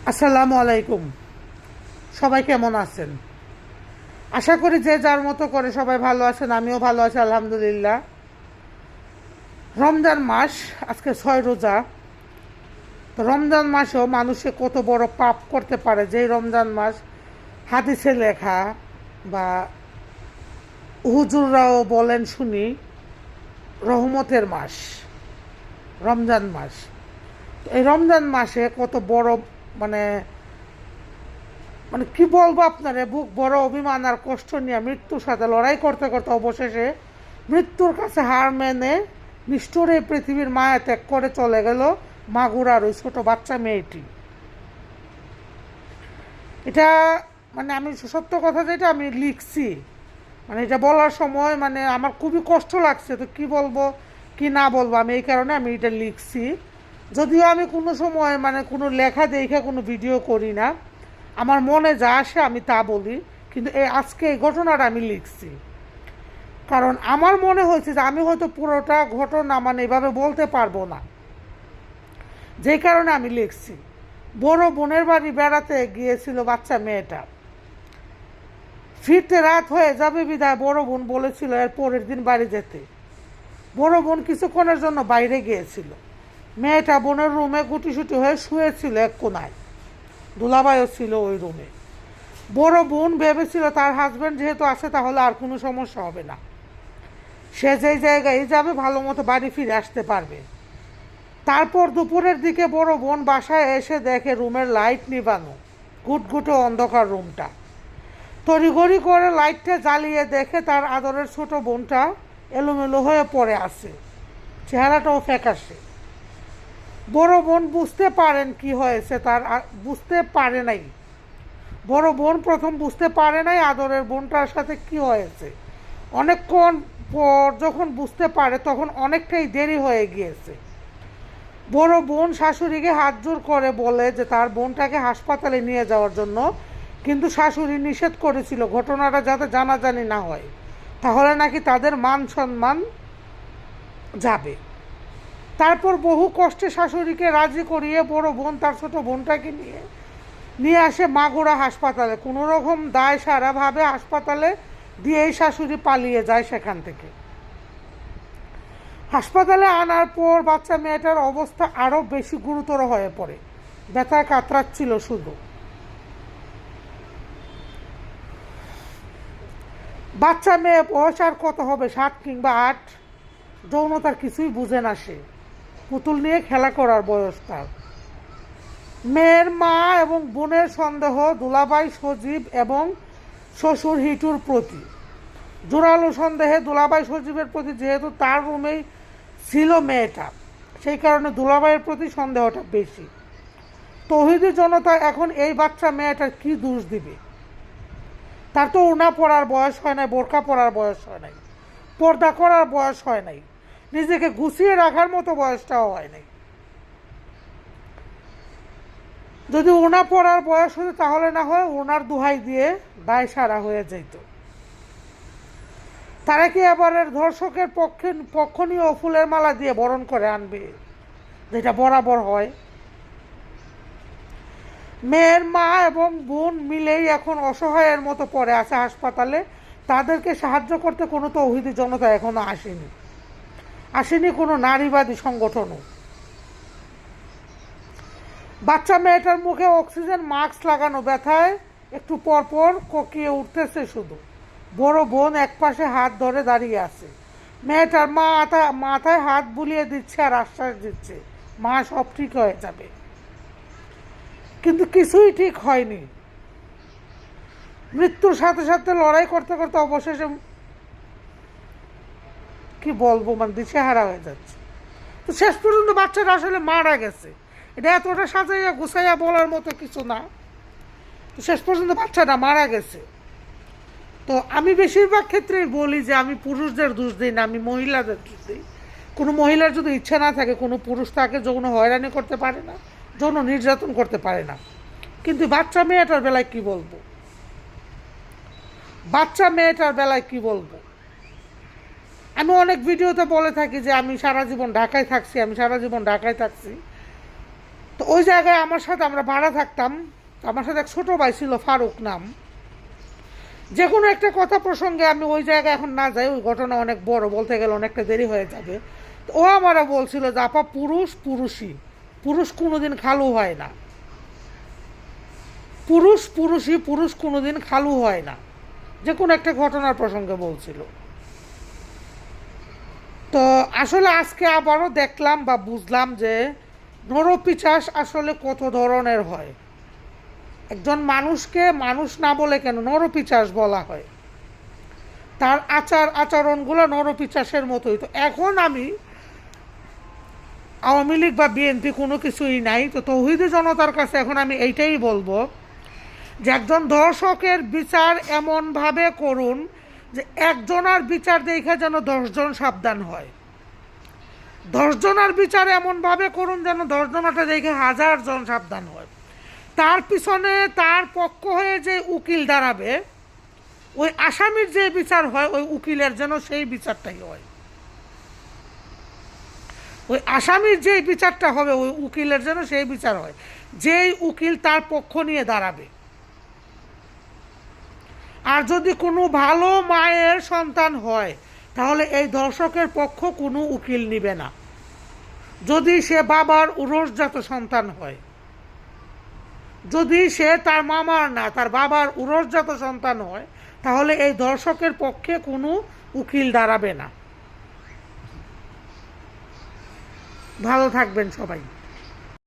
আসসালামু আলাইকুম। সবাই কেমন আছেন? আশা করি যে যার মতো করে সবাই ভালো আছেন। আমিও ভালো আছি আলহামদুলিল্লাহ। রমজান মাস, আজকে 6 রোজা। তো রমজান মাসেও মানুষে কত বড় পাপ করতে পারে, যেই রমজান মাস হাদিসে লেখা বা হুজুররাও বলেন শুনি, রহমতের মাস রমজান মাস। তো এই রমজান মাসে কত বড় মানে মানে কি বলবো আপনারে, বুক বড় অভিমান আর কষ্ট নিয়ে মৃত্যুর সাথে লড়াই করতে করতে অবশেষে মৃত্যুর কাছে হার মেনে নিষ্ঠুর এই পৃথিবীর মায়া ত্যাগ করে চলে গেল মাগুরার ওই ছোট বাচ্চা মেয়েটি। এটা আমি সত্য কথা, যেটা আমি লিখছি, এটা বলার সময় আমার খুবই কষ্ট লাগছে। তো কি বলবো কি না বলবো, আমি এই কারণে আমি এটা লিখছি। যদিও আমি কোনো সময় কোনো লেখা দেখে কোনো ভিডিও করি না, আমার মনে যা আসে আমি তা বলি। কিন্তু আজকে এই ঘটনাটা আমি লিখছি কারণ আমার মনে হয়েছে যে আমি হয়তো পুরোটা ঘটনা এভাবে বলতে পারবো না, যেই কারণে আমি লিখছি। বড় বোনের বাড়ি বেড়াতে গিয়েছিল বাচ্চা মেয়েটা। ফিরতে রাত হয়ে যাবে বিদায় বড় বোন বলেছিল এর পরের দিন বাড়ি যেতে। বড় বোন কিছুক্ষণের জন্য বাইরে গিয়েছিল। মেয়েটা বোনের রুমে গুটিসুটি হয়ে শুয়েছিল এক কোনায়। দুলাভাইও ছিল ওই রুমে। বড় বোন ভেবেছিল তার হাজব্যান্ড যেহেতু আছে তাহলে আর কোনো সমস্যা হবে না, সে যেই জায়গায় যাবে ভালো মতো বাড়ি ফিরে আসতে পারবে। তারপর দুপুরের দিকে বড় বোন বাসায় এসে দেখে রুমের লাইট নিবানো, ঘুটঘুটে অন্ধকার রুমটা। তড়িঘড়ি করে লাইটটা জ্বালিয়ে দেখে তার আদরের ছোট বোনটা এলোমেলো হয়ে পড়ে আছে, চেহারাটাও ফ্যাকাশে। বড় বোন বুঝতে পারেন কি হয়েছে, বুঝতে পারে নাই। বড় বোন প্রথম বুঝতে পারে নাই আদরের বোনটার সাথে কি হয়েছে। অনেকক্ষণ পর যখন বুঝতে পারে তখন অনেকটাই দেরি হয়ে গিয়েছে। বড় বোন শাশুড়িকে হাত জোর করে বলে যে তার বোনটাকে হাসপাতালে নিয়ে যাওয়ার জন্য, কিন্তু শাশুড়ি নিষেধ করেছিল ঘটনাটা যাতে জানাজানি না হয়, তাহলে নাকি তাদের মান সম্মান যাবে। তারপর বহু কষ্টে শাশুড়িকে রাজি করিয়ে বড় বোন তার ছোট বোনটাকে নিয়ে আসে মাগুরা হাসপাতালে। কোনো রকম দায় সারাভাবে হাসপাতালে দিয়েই শাশুড়ি পালিয়ে যায় সেখান থেকে। হাসপাতালে আনার পর বাচ্চা মেয়েটার অবস্থা আরও বেশি গুরুতর হয়ে পড়ে, ব্যথায় কাতরাচ্ছিল শুধু। বাচ্চা মেয়ে বয়স আর কত হবে, 7 কিংবা 8। যৌনতার কিছুই বুঝে না সে, পুতুল নিয়ে খেলা করার বয়স তার। মেয়ের মা এবং বোনের সন্দেহ দুলাভাই সজীব এবং শ্বশুর হিটুর প্রতি। জোরালো সন্দেহে দুলাভাই সজীবের প্রতি, যেহেতু তার রুমেই ছিল মেয়েটা, সেই কারণে দুলাভাইয়ের প্রতি সন্দেহটা বেশি। তৌহিদি জনতা এখন এই বাচ্চা মেয়েটার কি দোষ দিবে? তার তো ওড়না পরার বয়স হয় নাই, বোরকা পরার বয়স হয় নাই, পর্দা করার বয়স হয় নাই, নিজেকে গুছিয়ে রাখার মতো বয়সটাও হয় নাই। যদি ওড়না পরার বয়স হতো তাহলে না হয় ওড়নার দোহাই দিয়ে দায় সারা হয়ে যেত। তারা কি এবারের ধর্ষকের পক্ষ নিয়ে ফুলের মালা দিয়ে বরণ করে আনবে, যেটা বরাবর হয়? মেয়ের মা এবং বোন মিলেই এখন অসহায়ের মতো পড়ে আছে হাসপাতালে। তাদেরকে সাহায্য করতে কোনো তৌহিদি জনতা এখনো আসেনি কোনো নারীবাদী সংগঠনও। বাচ্চা মেয়েটার মুখে অক্সিজেন মাস্ক লাগানো, ব্যথায় একটু পরপর কোকিয়ে উঠতেছে শুধু। বড় বোন একপাশে হাত ধরে দাঁড়িয়ে আছে। মেয়েটার মা মাথায় হাত বুলিয়ে দিচ্ছে আর আশ্বাস দিচ্ছে, মা সব ঠিক হয়ে যাবে। কিন্তু কিছুই ঠিক হয়নি। মৃত্যুর সাথে সাথে লড়াই করতে করতে অবশেষে কি বলবো, দিশেহারা হয়ে যাচ্ছে। তো শেষ পর্যন্ত বাচ্চাটা আসলে মারা গেছে। এটা এতটা সাজাইয়া গুছাইয়া বলার মতো কিছু না। তো শেষ পর্যন্ত বাচ্চাটা মারা গেছে। তো আমি বেশিরভাগ ক্ষেত্রেই বলি যে আমি পুরুষদের দোষ দিই না, আমি মহিলাদের দোষ দিই। কোনো মহিলার যদি ইচ্ছা না থাকে, কোনো পুরুষ তাকে যৌন হয়রানি করতে পারে না, যৌন নির্যাতন করতে পারে না। কিন্তু বাচ্চা মেয়েটার বেলায় কি বলবো, আমি অনেক ভিডিওতে বলে থাকি যে আমি সারা জীবন ঢাকায় থাকছি। তো ওই জায়গায় আমার সাথে আমরা ভাড়া থাকতাম, আমার সাথে এক ছোটো ভাই ছিল ফারুক নাম। যে কোনো একটা কথা প্রসঙ্গে আমি ওই জায়গায় এখন না যাই, ওই ঘটনা অনেক বড়, বলতে গেলে অনেকটা দেরি হয়ে যাবে। তো ও আমারা বলছিল যে আপা পুরুষ পুরুষই, পুরুষ কোনোদিন খালু হয় না, পুরুষ পুরুষই, পুরুষ কোনোদিন খালু হয় না, যে কোনো একটা ঘটনার প্রসঙ্গে বলছিল। তো আসলে আজকে আবারও দেখলাম বা বুঝলাম যে নরপিশাচ আসলে কত ধরনের হয়। একজন মানুষকে মানুষ না বলে কেন নরপিশাচ বলা হয়, তার আচার আচরণগুলো নরপিশাচের মতোই। তো এখন আমি আওয়ামী লীগ বা বিএনপি কোনো কিছুই নাই, তো তৌহিদি জনতার কাছে এখন আমি এইটাই বলবো যে একজন দর্শকের বিচার এমনভাবে করুন যে একজনার বিচার দেখে যেন 10 জন সাবধান হয়, 10 জনার বিচার এমনভাবে করুন যেন 10 জনাটা দেখে 1000 জন সাবধান হয়। তার পিছনে তার পক্ষ হয়ে যে উকিল দাঁড়াবে, ওই আসামির যে বিচার হয় ওই উকিলের যেন সেই বিচারটাই হয়, ওই আসামির যে বিচারটা হবে ওই উকিলের যেন সেই বিচার হয়, যেই উকিল তার পক্ষ নিয়ে দাঁড়াবে। আর যদি কোনো ভালো মায়ের সন্তান হয় তাহলে এই দর্শকের পক্ষ কোনো উকিল নিবে না। যদি সে বাবার উরসজাত সন্তান হয়, যদি সে তার মামার না তার বাবার উরসজাত সন্তান হয়, তাহলে এই দর্শকের পক্ষে কোনো উকিল দাঁড়াবে না। ভালো থাকবেন সবাই।